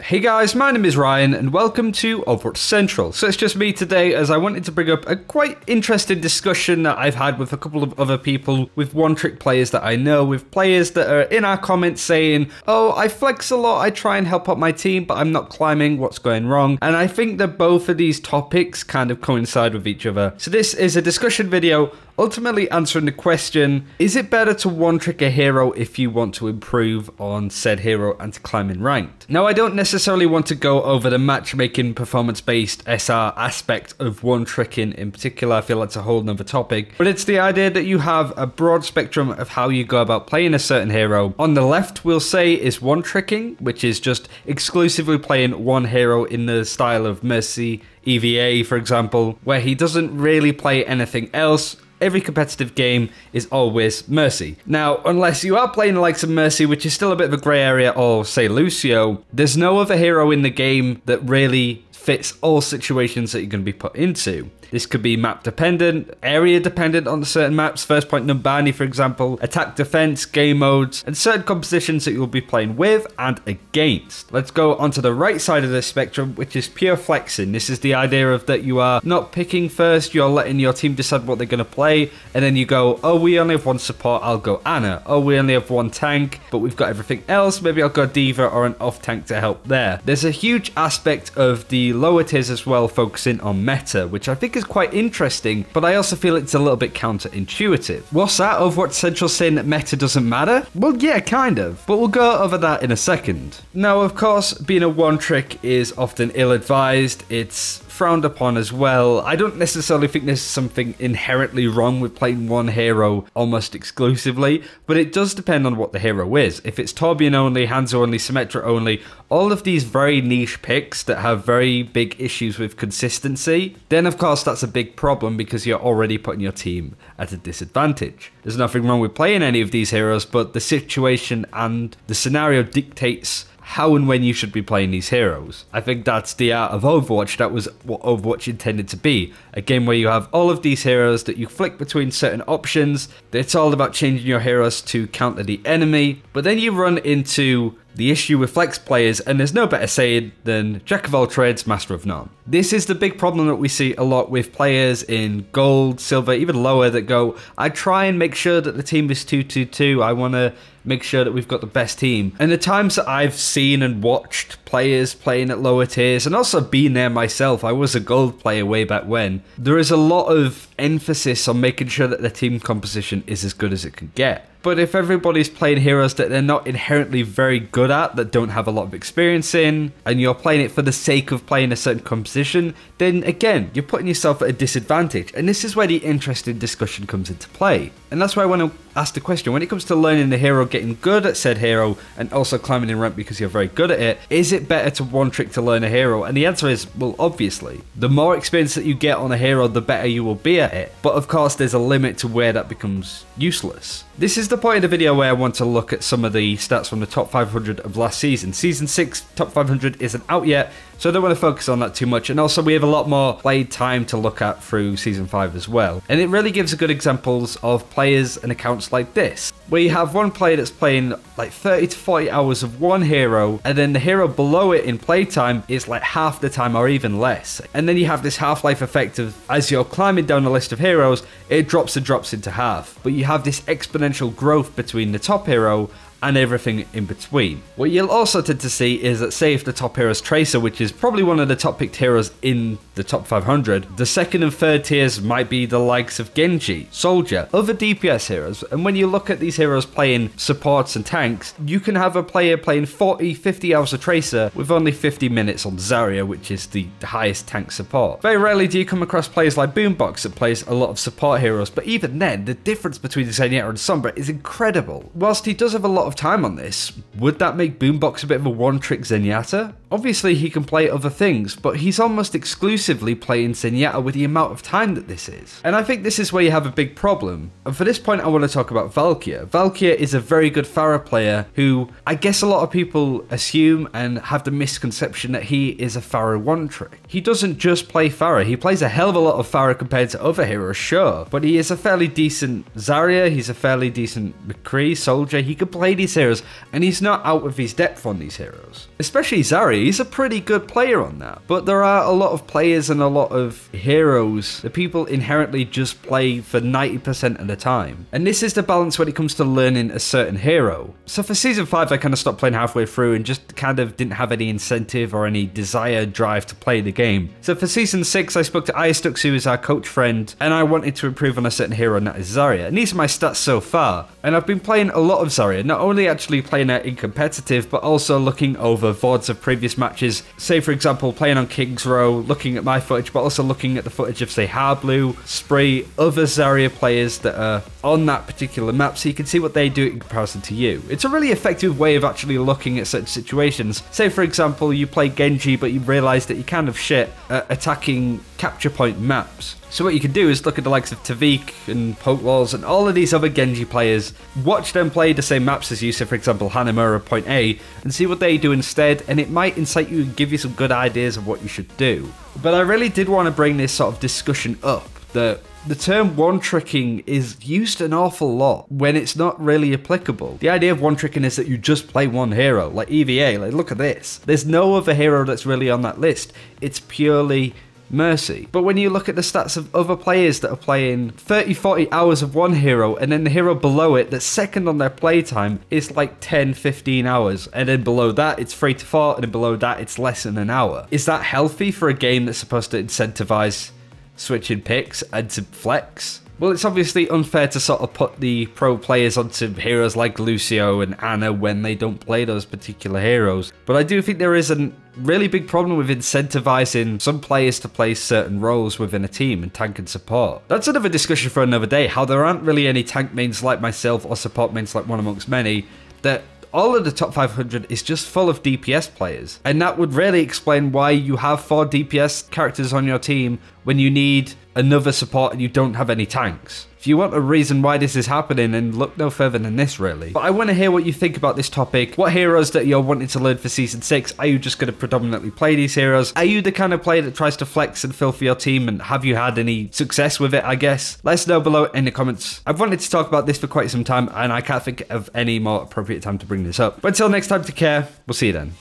Hey guys, my name is Ryan and welcome to Overwatch Central. So it's just me today as I wanted to bring up a quite interesting discussion that I've had with a couple of other people, with one-trick players that I know, with players that are in our comments saying, oh, I flex a lot, I try and help out my team, but I'm not climbing, what's going wrong? And I think that both of these topics kind of coincide with each other. So this is a discussion video ultimately answering the question, is it better to one-trick a hero if you want to improve on said hero and to climb in ranked? Now, I don't necessarily want to go over the matchmaking performance-based SR aspect of one-tricking in particular. I feel that's a whole nother topic, but it's the idea that you have a broad spectrum of how you go about playing a certain hero. On the left, we'll say is one-tricking, which is just exclusively playing one hero in the style of Mercy, EVA, for example, where he doesn't really play anything else. Every competitive game is always Mercy. Now, unless you are playing the likes of Mercy, which is still a bit of a grey area, or say Lucio, there's no other hero in the game that really fits all situations that you're going to be put into. This could be map dependent, area dependent on certain maps, first point Nirvana for example, attack defense, game modes, and certain compositions that you'll be playing with and against. Let's go onto the right side of the spectrum, which is pure flexing. This is the idea of that you are not picking first, you're letting your team decide what they're going to play, and then you go, oh, we only have one support, I'll go Anna. Oh, we only have one tank, but we've got everything else, maybe I'll go Diva or an off tank to help there. There's a huge aspect of the lower tiers as well, focusing on meta, which I think is quite interesting, but I also feel it's a little bit counterintuitive. What's that? Overwatch Central saying that meta doesn't matter? Well, yeah, kind of, but we'll go over that in a second. Now, of course, being a one-trick is often ill-advised. It's frowned upon as well. I don't necessarily think there's something inherently wrong with playing one hero almost exclusively, but it does depend on what the hero is. If it's Torbjorn only, Hanzo only, Symmetra only, all of these very niche picks that have very big issues with consistency, then of course that's a big problem because you're already putting your team at a disadvantage. There's nothing wrong with playing any of these heroes, but the situation and the scenario dictates how and when you should be playing these heroes. I think that's the art of Overwatch. That was what Overwatch intended to be. A game where you have all of these heroes that you flick between certain options. It's all about changing your heroes to counter the enemy. But then you run into the issue with flex players, and there's no better saying than jack of all trades, master of none. This is the big problem that we see a lot with players in gold, silver, even lower that go, I try and make sure that the team is 2-2-2. I want to make sure that we've got the best team. And the times that I've seen and watched players playing at lower tiers, and also been there myself, I was a gold player way back when, there is a lot of emphasis on making sure that the team composition is as good as it can get. But if everybody's playing heroes that they're not inherently very good at, that don't have a lot of experience in, and you're playing it for the sake of playing a certain composition, then again, you're putting yourself at a disadvantage. And this is where the interesting discussion comes into play. And that's why I want to ask the question, when it comes to learning the hero, getting good at said hero, and also climbing in rank because you're very good at it, is it better to one-trick to learn a hero? And the answer is, well, obviously. The more experience that you get on a hero, the better you will be at it. But of course, there's a limit to where that becomes useless. This is the point of the video where I want to look at some of the stats from the top 500 of last season. Season 6 top 500 isn't out yet, so I don't want to focus on that too much. And also we have a lot more played time to look at through Season 5 as well. And it really gives good examples of players and accounts like this, where you have one player that's playing like 30 to 40 hours of one hero, and then the hero below it in playtime is like half the time or even less. And then you have this half-life effect of, as you're climbing down the list of heroes, it drops into half. But you have this exponential growth between the top hero and everything in between. What you'll also tend to see is that, say if the top hero is Tracer, which is probably one of the top picked heroes in the top 500, the second and third tiers might be the likes of Genji, Soldier, other DPS heroes. And when you look at these heroes playing supports and tanks, you can have a player playing 40, 50 hours of Tracer with only 50 minutes on Zarya, which is the highest tank support. Very rarely do you come across players like Boombox that plays a lot of support heroes, but even then, the difference between Zenyatta and Sombra is incredible. Whilst he does have a lot of time on this, would that make Boombox a bit of a one-trick Zenyatta? Obviously he can play other things, but he's almost exclusively playing Zenyatta with the amount of time that this is. And I think this is where you have a big problem. And for this point I want to talk about Valkia. Valkia is a very good Pharah player who I guess a lot of people assume and have the misconception that he is a Pharah one-trick. He doesn't just play Pharah, he plays a hell of a lot of Pharah compared to other heroes, sure, but he is a fairly decent Zarya, he's a fairly decent McCree, Soldier, he could play play these heroes, and he's not out of his depth on these heroes. Especially Zarya, he's a pretty good player on that. But there are a lot of players and a lot of heroes that people inherently just play for 90% of the time. And this is the balance when it comes to learning a certain hero. So for Season 5, I kind of stopped playing halfway through and just kind of didn't have any incentive or any desire, drive to play the game. So for Season 6, I spoke to Ayastuksu, who is our coach friend, and I wanted to improve on a certain hero, and that is Zarya. And these are my stats so far. And I've been playing a lot of Zarya, not only actually playing her in competitive, but also looking over VODs of previous matches. Say, for example, playing on King's Row, looking at my footage, but also looking at the footage of, say, Harblue, Spree, other Zarya players that are on that particular map, so you can see what they do in comparison to you. It's a really effective way of actually looking at certain situations. Say, for example, you play Genji, but you realise that you're kind of shit at attacking capture point maps. So what you can do is look at the likes of Tavik and Pokewalls and all of these other Genji players, watch them play the same maps as you, so for example Hanamura Point A, and see what they do instead, and it might incite you and give you some good ideas of what you should do. But I really did want to bring this sort of discussion up, that the term one-tricking is used an awful lot when it's not really applicable. The idea of one-tricking is that you just play one hero, like EVA, like look at this. There's no other hero that's really on that list. It's purely Mercy. But when you look at the stats of other players that are playing 30-40 hours of one hero, and then the hero below it that's second on their playtime is like 10-15 hours, and then below that it's 3 to 4, and then below that it's less than an hour. Is that healthy for a game that's supposed to incentivize switching picks and to flex? Well, it's obviously unfair to sort of put the pro players onto heroes like Lucio and Ana when they don't play those particular heroes. But I do think there is a really big problem with incentivizing some players to play certain roles within a team, and tank and support. That's another discussion for another day, how there aren't really any tank mains like myself or support mains like one amongst many, that all of the top 500 is just full of DPS players. And that would really explain why you have 4 DPS characters on your team when you need another support and you don't have any tanks. If you want a reason why this is happening, then look no further than this, really. But I want to hear what you think about this topic. What heroes that you're wanting to learn for Season 6? Are you just going to predominantly play these heroes? Are you the kind of player that tries to flex and fill for your team, and have you had any success with it, I guess? Let us know below in the comments. I've wanted to talk about this for quite some time, and I can't think of any more appropriate time to bring this up. But until next time, take care. We'll see you then.